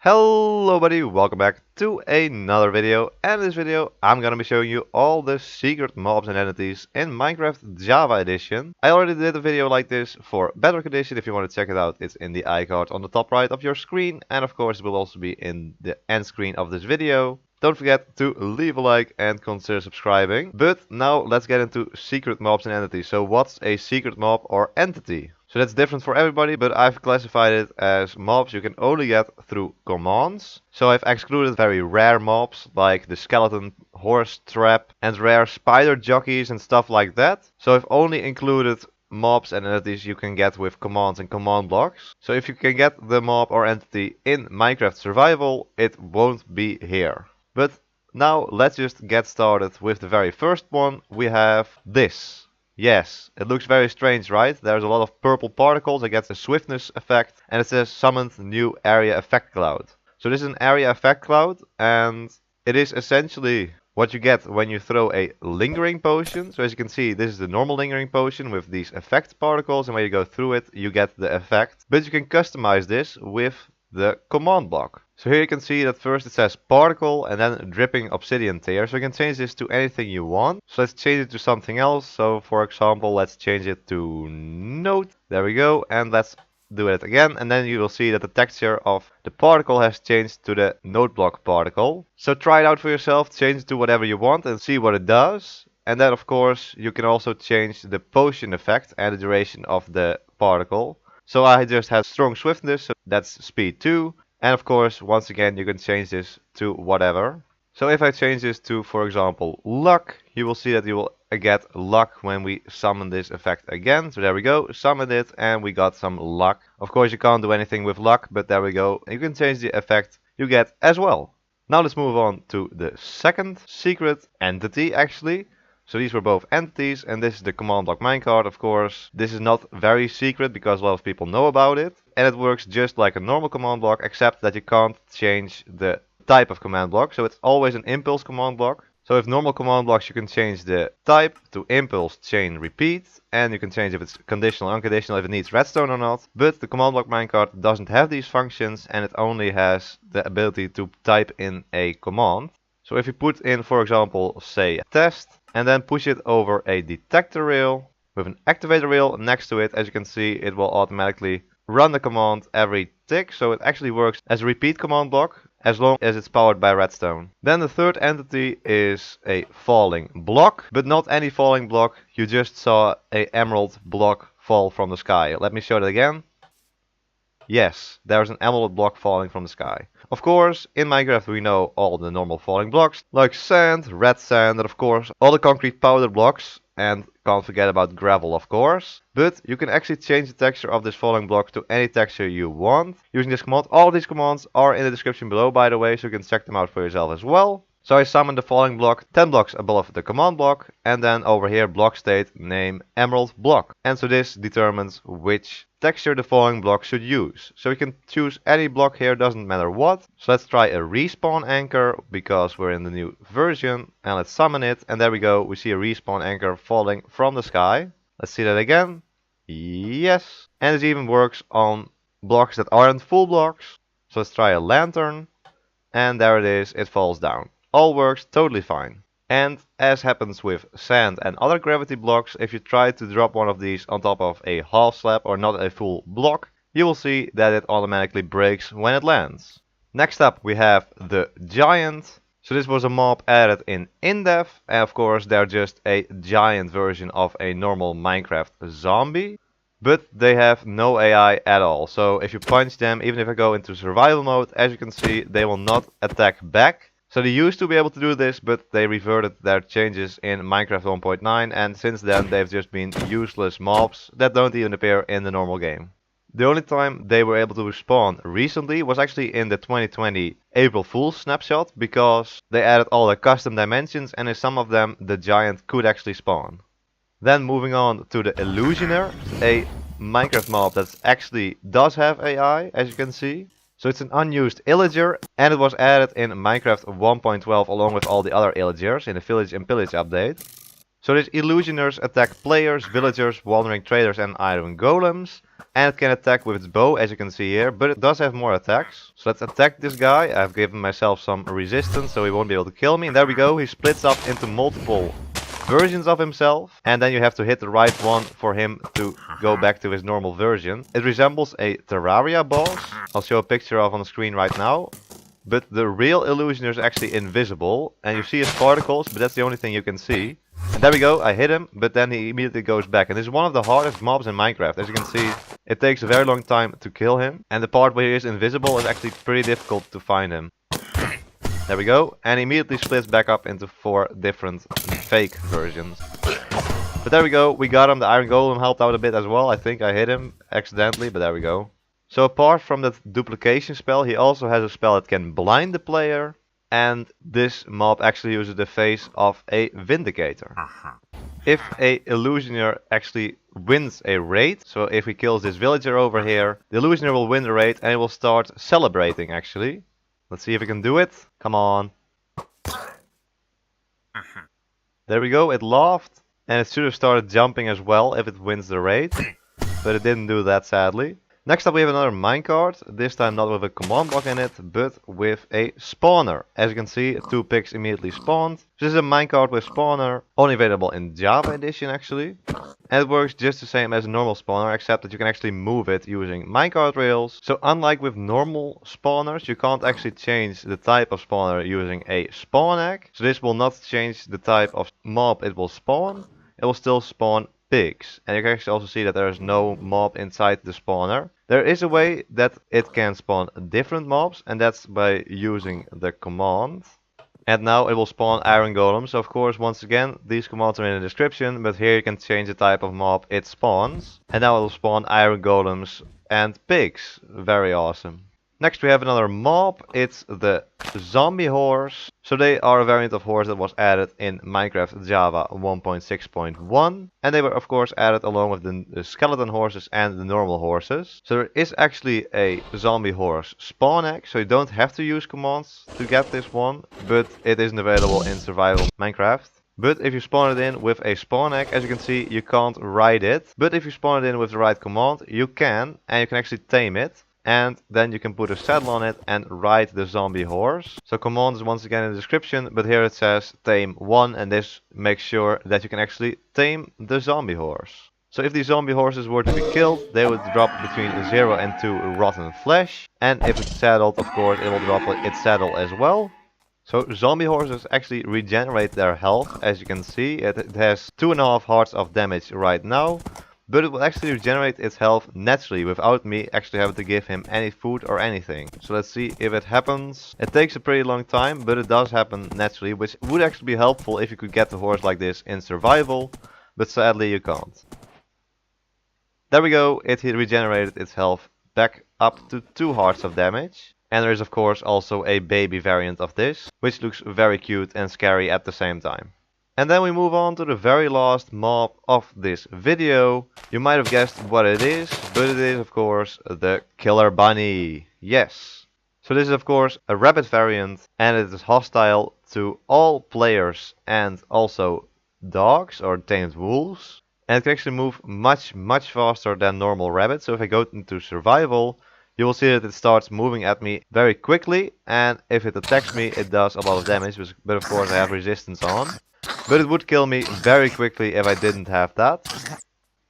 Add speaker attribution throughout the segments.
Speaker 1: Hello buddy, welcome back to another video, and in this video I'm gonna be showing you all the secret mobs and entities in Minecraft Java Edition. I already did a video like this for Bedrock Edition. If you want to check it out, it's in the icon on the top right of your screen, and of course it will also be in the end screen of this video. Don't forget to leave a like and consider subscribing. But now let's get into secret mobs and entities. So what's a secret mob or entity? So that's different for everybody, but I've classified it as mobs you can only get through commands. So I've excluded very rare mobs like the skeleton horse trap and rare spider jockeys and stuff like that. So I've only included mobs and entities you can get with commands and command blocks. So if you can get the mob or entity in Minecraft Survival, it won't be here. But now let's just get started with the very first one. We have this. Yes, it looks very strange, right? There's a lot of purple particles, it gets a swiftness effect, and it says summoned new area effect cloud. So this is an area effect cloud, and it is essentially what you get when you throw a lingering potion. So as you can see, this is the normal lingering potion with these effect particles, and when you go through it, you get the effect. But you can customize this with the command block. So here you can see that first it says particle and then dripping obsidian tear. So you can change this to anything you want. So let's change it to something else. So for example, let's change it to note. There we go. And let's do it again. And then you will see that the texture of the particle has changed to the note block particle. So try it out for yourself, change it to whatever you want and see what it does. And then of course you can also change the potion effect and the duration of the particle. So I just had strong swiftness, so that's speed 2. And of course, once again, you can change this to whatever. So if I change this to, for example, luck, you will see that you will get luck when we summon this effect again. So there we go, summoned it, and we got some luck. Of course, you can't do anything with luck, but there we go. You can change the effect you get as well. Now let's move on to the second secret entity, actually. So these were both entities, and this is the command block minecart, of course. This is not very secret because a lot of people know about it. And it works just like a normal command block, except that you can't change the type of command block. So it's always an impulse command block. So with normal command blocks you can change the type to impulse chain repeat. And you can change if it's conditional or unconditional, if it needs redstone or not. But the command block minecart doesn't have these functions, and it only has the ability to type in a command. So if you put in, for example, say test, and then push it over a detector rail with an activator rail next to it, as you can see, it will automatically run the command every tick. So it actually works as a repeat command block as long as it's powered by redstone. Then the third entity is a falling block, but not any falling block. You just saw a emerald block fall from the sky. Let me show that again. Yes, there's an emerald block falling from the sky. Of course, in Minecraft we know all the normal falling blocks, like sand, red sand, and of course all the concrete powder blocks, and can't forget about gravel, of course. But you can actually change the texture of this falling block to any texture you want using this command. All these commands are in the description below, by the way, so you can check them out for yourself as well. So I summon the falling block 10 blocks above the command block, and then over here BlockState name emerald block. And so this determines which texture the falling block should use. So we can choose any block here, doesn't matter what. So let's try a respawn anchor because we're in the new version, and let's summon it, and there we go, we see a respawn anchor falling from the sky. Let's see that again. Yes. And it even works on blocks that aren't full blocks. So let's try a lantern, and there it is, it falls down. All works totally fine. And as happens with sand and other gravity blocks, if you try to drop one of these on top of a half slab or not a full block, you will see that it automatically breaks when it lands. Next up we have the giant. So this was a mob added in InDev, and of course they're just a giant version of a normal Minecraft zombie. But they have no AI at all. So if you punch them, even if I go into survival mode, as you can see, they will not attack back. So they used to be able to do this, but they reverted their changes in Minecraft 1.9, and since then they've just been useless mobs that don't even appear in the normal game. The only time they were able to spawn recently was actually in the 2020 April Fool's snapshot, because they added all the custom dimensions, and in some of them the giant could actually spawn. Then moving on to the Illusioner, a Minecraft mob that actually does have AI, as you can see. So it's an unused illager, and it was added in Minecraft 1.12 along with all the other illagers in the Village and Pillage update. So these illusioners attack players, villagers, wandering traders and iron golems. And it can attack with its bow, as you can see here, but it does have more attacks. So let's attack this guy. I've given myself some resistance, so he won't be able to kill me. And there we go, he splits up into multiple versions of himself. And then you have to hit the right one for him to go back to his normal version. It resembles a Terraria boss. I'll show a picture of on the screen right now. But the real illusioner is actually invisible. And you see his particles, but that's the only thing you can see. And there we go, I hit him, but then he immediately goes back. And this is one of the hardest mobs in Minecraft. As you can see, it takes a very long time to kill him. And the part where he is invisible is actually pretty difficult to find him. There we go, and he immediately splits back up into 4 different fake versions. But there we go, we got him. The Iron Golem helped out a bit as well. I think I hit him accidentally, but there we go. So apart from that duplication spell, he also has a spell that can blind the player. And this mob actually uses the face of a Vindicator. If a illusioner actually wins a raid, so if he kills this villager over here, the illusioner will win the raid and he will start celebrating actually. Let's see if we can do it. Come on. There we go, it laughed. And it should have started jumping as well if it wins the raid. But it didn't do that sadly. Next up we have another minecart, this time not with a command block in it, but with a spawner. As you can see, 2 pigs immediately spawned. This is a minecart with spawner, only available in Java Edition actually. And it works just the same as a normal spawner, except that you can actually move it using minecart rails. So unlike with normal spawners, you can't actually change the type of spawner using a spawn egg. So this will not change the type of mob it will spawn, it will still spawn pigs. And you can actually also see that there is no mob inside the spawner. There is a way that it can spawn different mobs, and that's by using the command. And now it will spawn iron golems. So of course, once again, these commands are in the description, but here you can change the type of mob it spawns. And now it will spawn iron golems and pigs. Very awesome. Next we have another mob, it's the zombie horse. So they are a variant of horse that was added in Minecraft Java 1.6.1. And they were of course added along with the skeleton horses and the normal horses. So there is actually a zombie horse spawn egg, so you don't have to use commands to get this one. But it isn't available in survival Minecraft. But if you spawn it in with a spawn egg, as you can see, you can't ride it. But if you spawn it in with the right command, you can, and you can actually tame it. And then you can put a saddle on it and ride the zombie horse. So command is once again in the description, but here it says tame 1, and this makes sure that you can actually tame the zombie horse. So if these zombie horses were to be killed, they would drop between 0 and 2 rotten flesh. And if it's saddled, of course, it will drop its saddle as well. So zombie horses actually regenerate their health, as you can see. It has 2.5 hearts of damage right now. But it will actually regenerate its health naturally without me actually having to give him any food or anything. So let's see if it happens. It takes a pretty long time, but it does happen naturally, which would actually be helpful if you could get the horse like this in survival. But sadly you can't. There we go, it regenerated its health back up to 2 hearts of damage. And there is of course also a baby variant of this, which looks very cute and scary at the same time. And then we move on to the very last mob of this video. You might have guessed what it is, but it is of course the killer bunny. Yes. So this is of course a rabbit variant, and it is hostile to all players and also dogs or tamed wolves. And it can actually move much faster than normal rabbits. So if I go into survival, you will see that it starts moving at me very quickly. And if it attacks me, it does a lot of damage, but of course I have resistance on. But it would kill me very quickly if I didn't have that.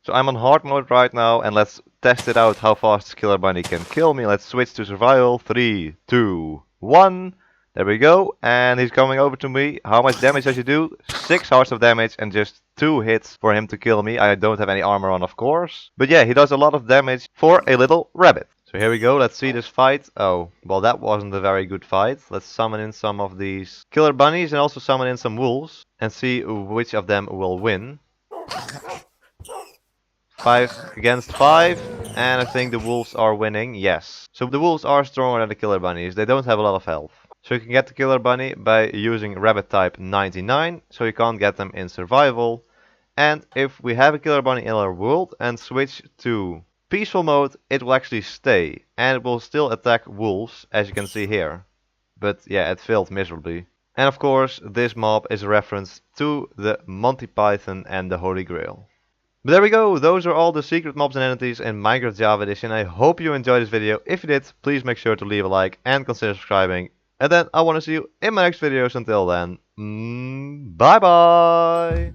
Speaker 1: So I'm on hard mode right now, and let's test it out how fast this killer bunny can kill me. Let's switch to survival. 3, 2, 1. There we go. And he's coming over to me. How much damage does he do? 6 hearts of damage and just 2 hits for him to kill me. I don't have any armor on, of course. But yeah, he does a lot of damage for a little rabbit. So here we go, let's see this fight. Oh, well that wasn't a very good fight. Let's summon in some of these killer bunnies and also summon in some wolves. And see which of them will win. 5 against 5. And I think the wolves are winning, yes. So the wolves are stronger than the killer bunnies. They don't have a lot of health. So you can get the killer bunny by using rabbit type 99. So you can't get them in survival. And if we have a killer bunny in our world and switch to peaceful mode, it will actually stay, and it will still attack wolves, as you can see here. But yeah, it failed miserably. And of course, this mob is a reference to the Monty Python and the Holy Grail. But there we go, those are all the secret mobs and entities in Minecraft Java Edition. I hope you enjoyed this video. If you did, please make sure to leave a like and consider subscribing. And then I want to see you in my next videos. Until then, bye bye!